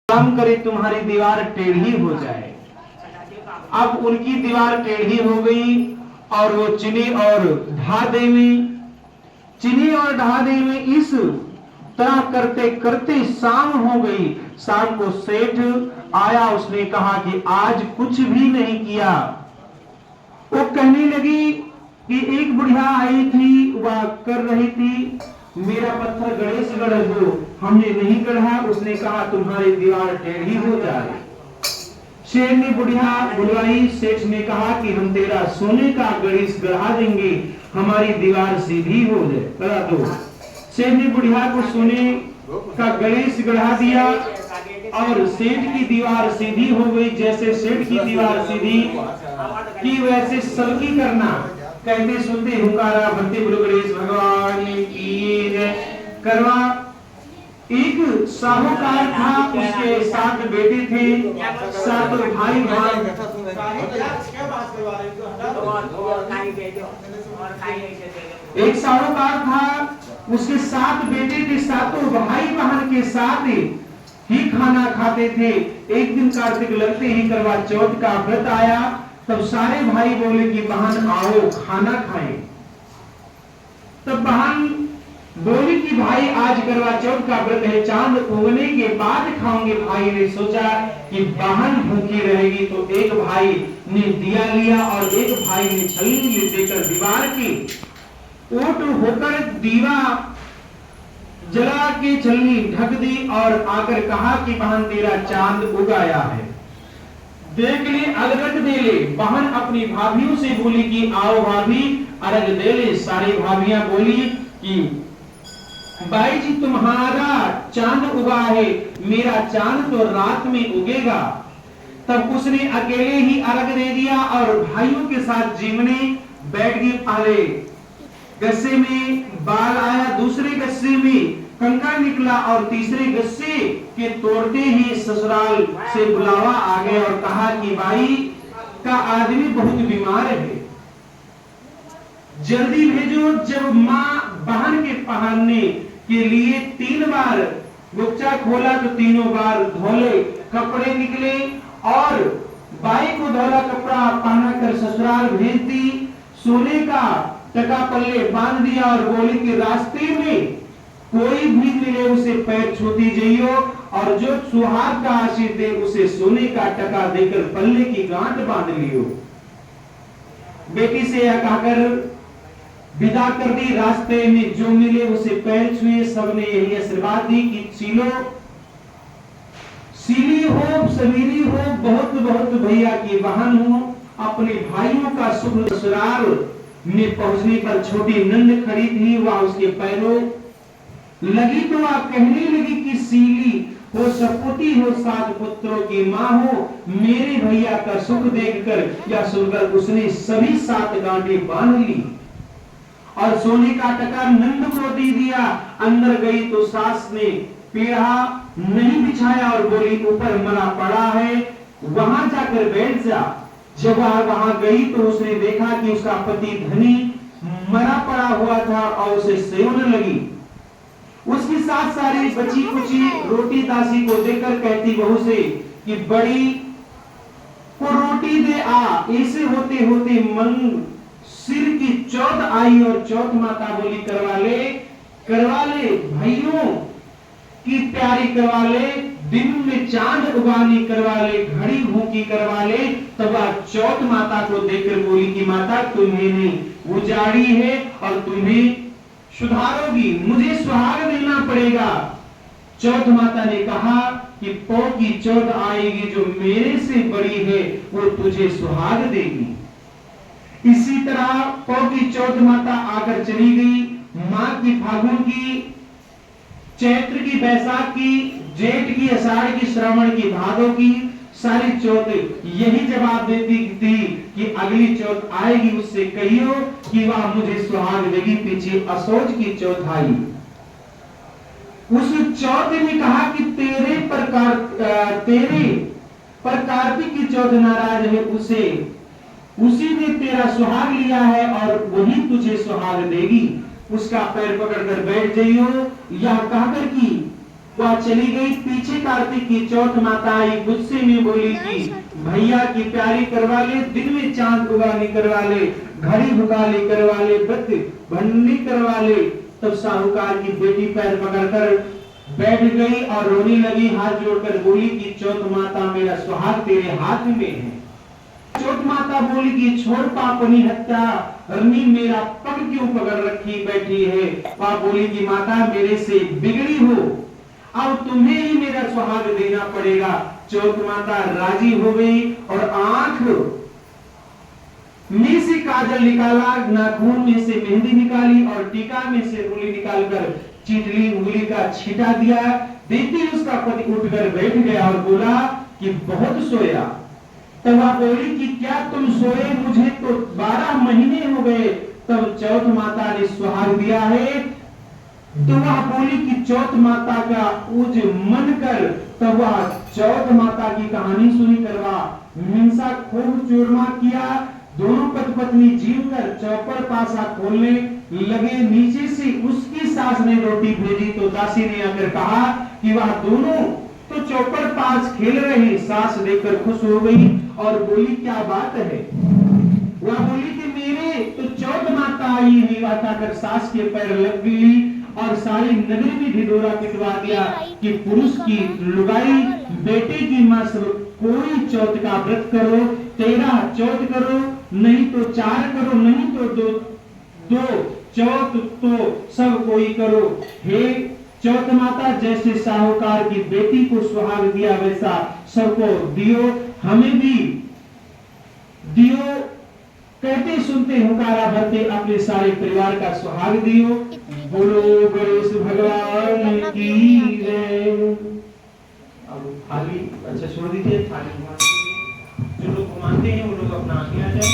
काम करे तुम्हारी दीवार टेढ़ी हो जाए। अब उनकी दीवार टेढ़ी हो गई और वो चिने और ढादे में इस तरह करते करते शाम हो गई। शाम को सेठ आया, उसने कहा कि आज कुछ भी नहीं किया। वो कहने लगी कि एक बुढ़िया आई थी, वह कर रही थी मेरा पत्थर गणेश गढ़ दो, हमने नहीं गढ़ा। उसने कहा तुम्हारी दीवार टेढ़ी हो जाए। शेर ने बुढ़िया बुलवाई, सेठ ने कहा कि हम तेरा सोने का गणेश गढ़ा देंगे, हमारी दीवार सीधी हो जाए, करा दो। शेर ने बुढ़िया को सोने का गणेश गढ़ा दिया और सेठ की दीवार सीधी हो गई। जैसे सेठ की दीवार सीधी की वैसे सबकी करना। कहते सुनते हुकारा भरते बोलो गणेश भगवान की जय। करवा एक साहूकार था, उसके 7 बेटे थे, 7 भाई भाई। एक साहूकार था, उसके 7 बेटे थे, 7 भाई बहन के साथ ही खाना खाते थे। एक दिन कार्तिक लगते ही करवा चौथ का व्रत आया, तब सारे भाई बोले कि बहन आओ खाना खाएं। तब बहन बोली कि भाई आज करवा चौथ का व्रत है, चांद उगने के बाद खाओगे। भाई ने सोचा कि बहन भूखी रहेगी, तो एक भाई ने दिया लिया और एक भाई ने छलनी देकर दीवार की ओट होकर दीवा जला के छलनी ढक दी और आकर कहा कि बहन तेरा चांद उगाया है, देख ले अर्घ दे ले। बहन अपनी भाभियों से बोली कि आओ भाभी अर्घ दे ले। सारी भाभियां बोली कि बाई जी तुम्हारा चांद उगा है, मेरा चांद तो रात में उगेगा। तब उसने अकेले ही अर्घ दे दिया और भाइयों के साथ जीवने बैठ गई। पहले गस्से में बाल आया, दूसरे गस्से में कंकड़ निकला और तीसरे गस्से के तोड़ते ही ससुराल से बुलावा आ गया और कहा कि भाई का आदमी बहुत बीमार है, जल्दी भेजो। जब माँ बहन के पहनने के लिए 3 बार गुच्चा खोला तो तीनों बार धोले कपड़े निकले और बाई को धोला कपड़ा पहना कर ससुराल भेज दी। सोने का टका पल्ले बांध दिया और बोली कि रास्ते में कोई भी मिले उसे पैर छूती जाइयो और जो सुहाग का आशीष दे उसे सोने का टका देकर पल्ले की गांठ बांध लियो। बेटी से यह कहकर विदा कर दी। रास्ते में जो मिले उसे पैर छुए, सबने यही आशीर्वाद दी कि सीलो सीली हो, समीरी हो, बहुत बहुत भैया की बहन हो। अपने भाइयों का सुख ससुराल में पहुंचने पर छोटी नंद खड़ी थी, वह उसके पैरों लगी तो आप कहने लगी कि सीली हो, सपूती हो, 7 पुत्रों की माँ हो, मेरे भैया का सुख देखकर या सुनकर उसने सभी 7 गांठें बांध ली और सोने का टका नंद को दे दिया। अंदर गई तो सास ने पीढ़ा नहीं बिछाया और बोली ऊपर मरा पड़ा है, वहां जाकर बैठ जा। जब वहां गई तो उसने देखा कि उसका पति धनी मरा पड़ा हुआ था और उसे सेवने लगी। उसकी साथ सारी बची कुची रोटी दासी को देकर कहती बहू से कि बड़ी को रोटी दे आ। ऐसे होते होते मंग सिर की चौथ आई और चौथ माता बोली करवा ले भाइयों की प्यारी करवा ले, दिन में चांद उगानी करवा ले, घड़ी भूखी करवा ले। तब चौथ माता को देखकर बोली कि माता तुम्हें नहीं उजाड़ी है और तुम्हें सुधारोगी, मुझे सुहाग देना पड़ेगा। चौथ माता ने कहा कि पौ की चौथ आएगी, जो मेरे से बड़ी है वो तुझे सुहाग देगी। इसी तरह पौ की चौथ माता आकर चली गई। माघ की, फागुन की, चैत्र की, बैसाख की, जेठ की, आषाढ़ की, श्रावण की, भादों की सारी चौथ यही जवाब देती थी कि अगली चौथ आएगी, उससे कहियो कि वह मुझे सुहाग देगी। पीछे असोज की चौथ आई, उस चौथ ने कहा कि तेरे पर कार्तिक की चौथ नाराज है, उसी ने तेरा सुहाग लिया है और वही तुझे सुहाग देगी। उसका पैर पकड़कर बैठ जाइयो, यह कहकर कि वह चली गई। पीछे कार्तिक की चौथ माता आई, गुस्से में बोली कि भैया की प्यारी करवा ले, दिन में चांद उगाली करवा ले, घड़ी भुकाली करवा ले, व्रत भंडनी करवा ले। तब साहूकार की बेटी पैर पकड़कर बैठ गई और रोने लगी, हाथ जोड़कर बोली कि चौथ माता मेरा सुहाग तेरे हाथ में है। चौथ माता बोली कि छोड़ पापनी हत्या हरनी, मेरा पग क्यों पकड़ रखी बैठी है। वह बोली कि माता मेरे से बिगड़ी हो, अब तुम्हें ही मेरा सुहाग देना पड़ेगा। चौथ माता राजी हो गई और आंख में से काजल निकाला, नाखून में से मेहंदी निकाली और टीका में से उंगली निकालकर चीटली उंगली का छींटा दिया। देखते ही उसका पति उठकर बैठ गया और बोला कि बहुत सोया। तब वह बोली कि क्या तुम सोए, मुझे तो 12 महीने हो गए। तब चौथ माता ने सुहाग दिया है। तो वह बोली कि चौथ माता का उज मन कर। तब वह चौथ माता की कहानी सुनी करवा हिंसा खूब चूरमा किया। दोनों पति पत्नी जीव कर चौपर पासा खोलने लगे। नीचे से उसकी सास ने रोटी भेजी तो दासी ने आकर कहा कि वह दोनों तो चौपर पास खेल रहे। सास देखकर खुश हो गई और बोली क्या बात है। वह बोली कि मेरे तो चौथ माता आई है। बताकर सास के पैर लग गई और सारी नगरी में ढिढोरा पिटवा दिया कि पुरुष की लुगाई बेटे की मां सब कोई चौथ का व्रत करो, 13 चौथ करो, नहीं तो 4 करो, नहीं तो दो चौथ तो सब कोई करो। हे चौथ माता, जैसे साहूकार की बेटी को सुहाग दिया वैसा सबको दियो, हमें भी दियो। कहते सुनते हुकारा भरते अपने सारे परिवार का सुहाग दियो। बोलो गणेश भगवान की जय। अब थाली अच्छा छोड़ दीजिए, थाली घुमा दीजिए। जो लोग घुमाते हैं वो लोग अपना आगे आ जाए।